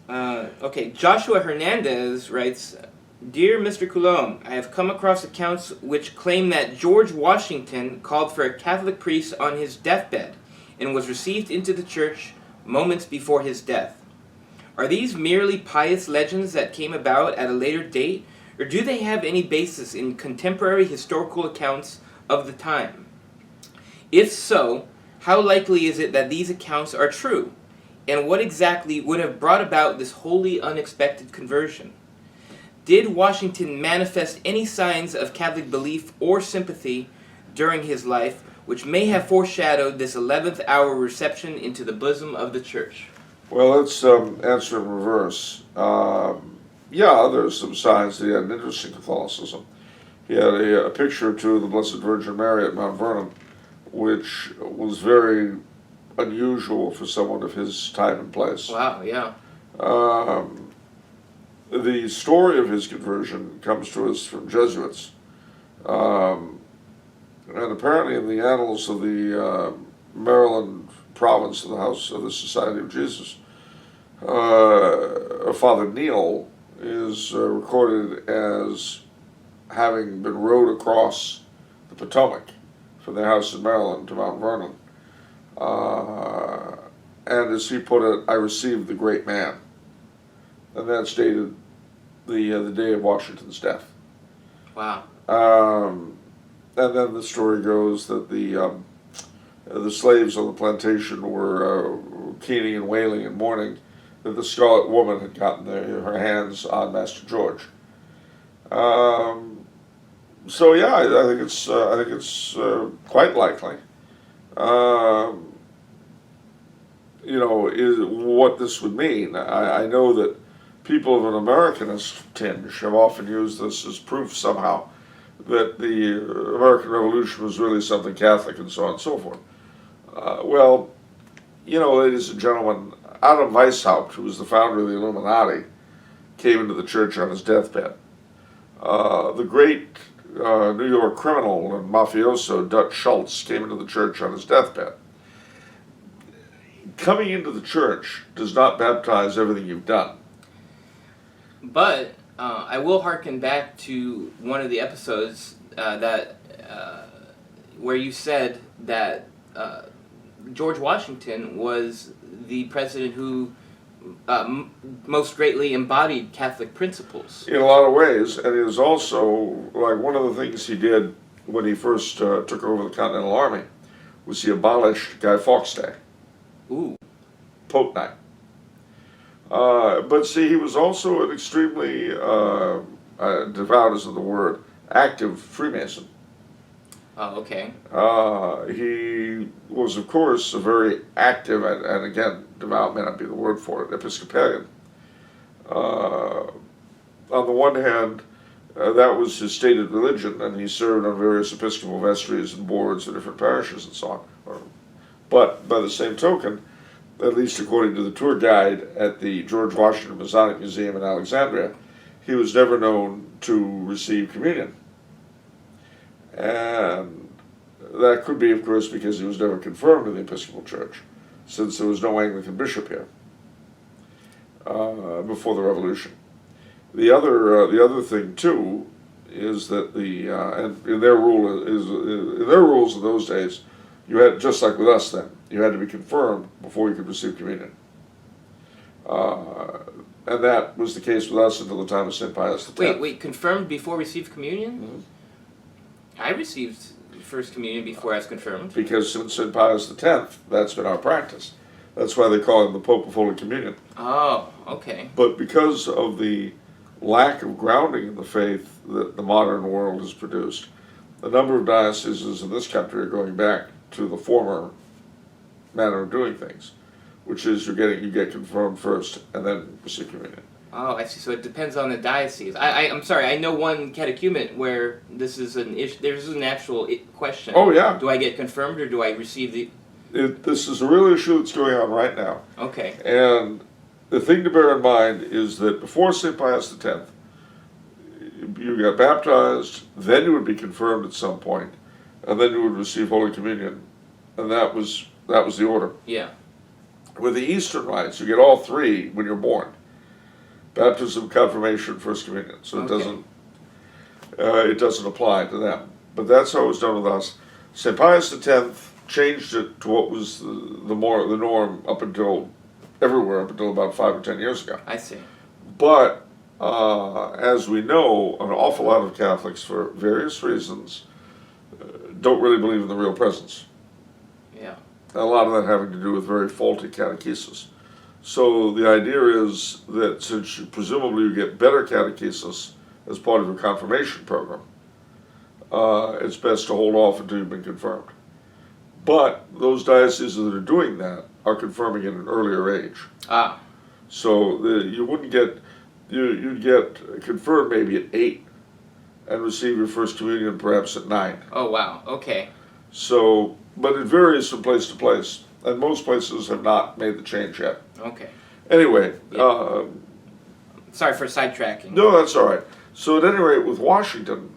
Okay, Joshua Hernandez writes, Dear Mr. Coulombe, I have come across accounts which claim that George Washington called for a Catholic priest on his deathbed and was received into the church moments before his death. Are these merely pious legends that came about at a later date, or do they have any basis in contemporary historical accounts of the time? If so, how likely is it that these accounts are true? And what exactly would have brought about this wholly unexpected conversion? Did Washington manifest any signs of Catholic belief or sympathy during his life which may have foreshadowed this 11th hour reception into the bosom of the Church? Well, let's answer in reverse. Yeah, there's some signs that he had an interest in Catholicism. He had a picture or two of the Blessed Virgin Mary at Mount Vernon, which was very unusual for someone of his time and place. Wow, yeah. The story of his conversion comes to us from Jesuits. And apparently in the annals of the Maryland province of the House of the Society of Jesus, Father Neal is recorded as having been rowed across the Potomac from their house in Maryland to Mount Vernon. And as he put it, I received the great man. And that's dated the day of Washington's death. Wow. And then the story goes that the slaves on the plantation were keening and wailing and mourning that the Scarlet Woman had gotten her hands on Master George. So yeah, I think it's quite likely. What this would mean. I know that people of an Americanist tinge have often used this as proof somehow that the American Revolution was really something Catholic and so on and so forth. Ladies and gentlemen, Adam Weishaupt, who was the founder of the Illuminati, came into the church on his deathbed. The great New York criminal and mafioso Dutch Schultz came into the church on his deathbed. Coming into the church does not baptize everything you've done. But I will hearken back to one of the episodes where you said that George Washington was the president who most greatly embodied Catholic principles. In a lot of ways, and it was also, like, one of the things he did when he first took over the Continental Army was he abolished Guy Fawkes Day. Ooh. Pope Night. But see, he was also an extremely, devout isn't the word, active Freemason. Oh, okay. He was, of course, a very active, and again, devout may not be the word for it, Episcopalian. On the one hand, that was his stated religion, and he served on various Episcopal vestries and boards of different parishes and so on. But by the same token, at least according to the tour guide at the George Washington Masonic Museum in Alexandria, he was never known to receive communion. And that could be, of course, because he was never confirmed in the Episcopal Church, since there was no Anglican bishop here before the Revolution. The other thing too is that and in their rules in those days, you had, just like with us then, you had to be confirmed before you could receive communion. And that was the case with us until the time of St. Pius X. Wait, confirmed before received communion? Mm-hmm. I received First Communion before I was confirmed. Because since St. Pius X, that's been our practice. That's why they call him the Pope of Holy Communion. Oh, okay. But because of the lack of grounding in the faith that the modern world has produced, a number of dioceses in this country are going back to the former manner of doing things, which is you get confirmed first and then receive communion. Oh, I see. So it depends on the diocese. I'm sorry. I know one catechumen where this is an issue. There's an actual question. Oh yeah. Do I get confirmed or do I receive the? This is a real issue that's going on right now. Okay. And the thing to bear in mind is that before St. Pius X, you got baptized, then you would be confirmed at some point, and then you would receive Holy Communion, and that was the order. Yeah. With the Eastern rites, you get all three when you're born. Baptism, confirmation, first communion. So Okay. it doesn't apply to them. But that's how it was done with us. St. Pius X changed it to what was the norm up until everywhere up until about 5 or 10 years ago. I see. But as we know, an awful lot of Catholics, for various reasons, don't really believe in the real presence. Yeah. A lot of that having to do with very faulty catechesis. So the idea is that since presumably you get better catechesis as part of your confirmation program, it's best to hold off until you've been confirmed. But those dioceses that are doing that are confirming at an earlier age. Ah. So you wouldn't get, you'd get confirmed maybe at 8 and receive your first communion perhaps at 9. Oh, wow. Okay. So, but it varies from place to place, and most places have not made the change yet. Okay. Anyway, Yeah. Sorry for sidetracking. no, that's all right. So at any rate, with Washington,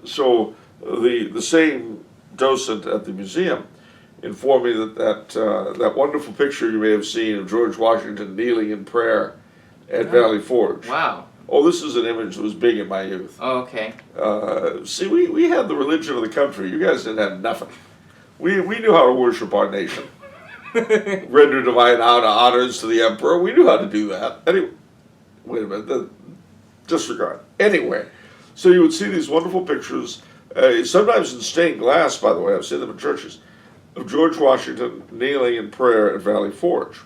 so the same docent at the museum informed me that wonderful picture you may have seen of George Washington kneeling in prayer at Valley Forge. Wow. Oh, this is an image that was big in my youth. Oh, okay. See, we had the religion of the country. You guys didn't have nothing. We knew how to worship our nation. Render divine honors to the emperor. We knew how to do that. Anyway, wait a minute. Disregard. Anyway, so you would see these wonderful pictures, sometimes in stained glass, by the way. I've seen them in churches, of George Washington kneeling in prayer at Valley Forge.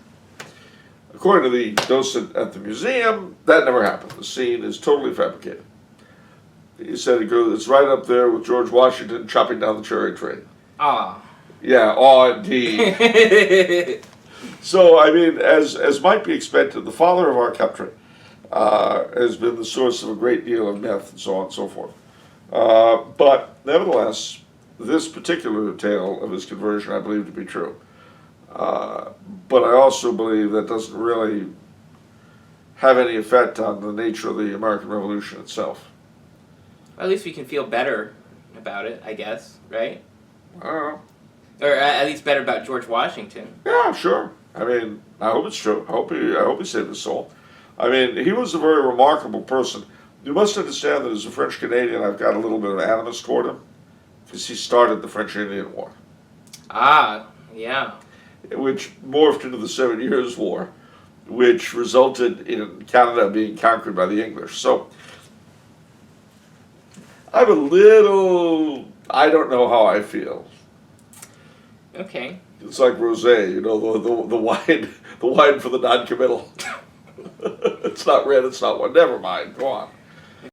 According to the docent at the museum, that never happened. The scene is totally fabricated. He said it's right up there with George Washington chopping down the cherry tree. Ah. Yeah, indeed. So, I mean, as might be expected, the father of our country has been the source of a great deal of myth and so on and so forth. But nevertheless, this particular tale of his conversion I believe to be true. But I also believe that doesn't really have any effect on the nature of the American Revolution itself. At least we can feel better about it, I guess, right? I don't know. Or at least better about George Washington. Yeah, sure. I mean, I hope it's true. I hope he saved his soul. I mean, he was a very remarkable person. You must understand that as a French Canadian, I've got a little bit of animus toward him, because he started the French-Indian War. Ah, yeah. Which morphed into the 7 Years' War, which resulted in Canada being conquered by the English. So, I don't know how I feel. Okay. It's like rosé, you know, the wine for the non-committal. It's not red, it's not one. Never mind, go on.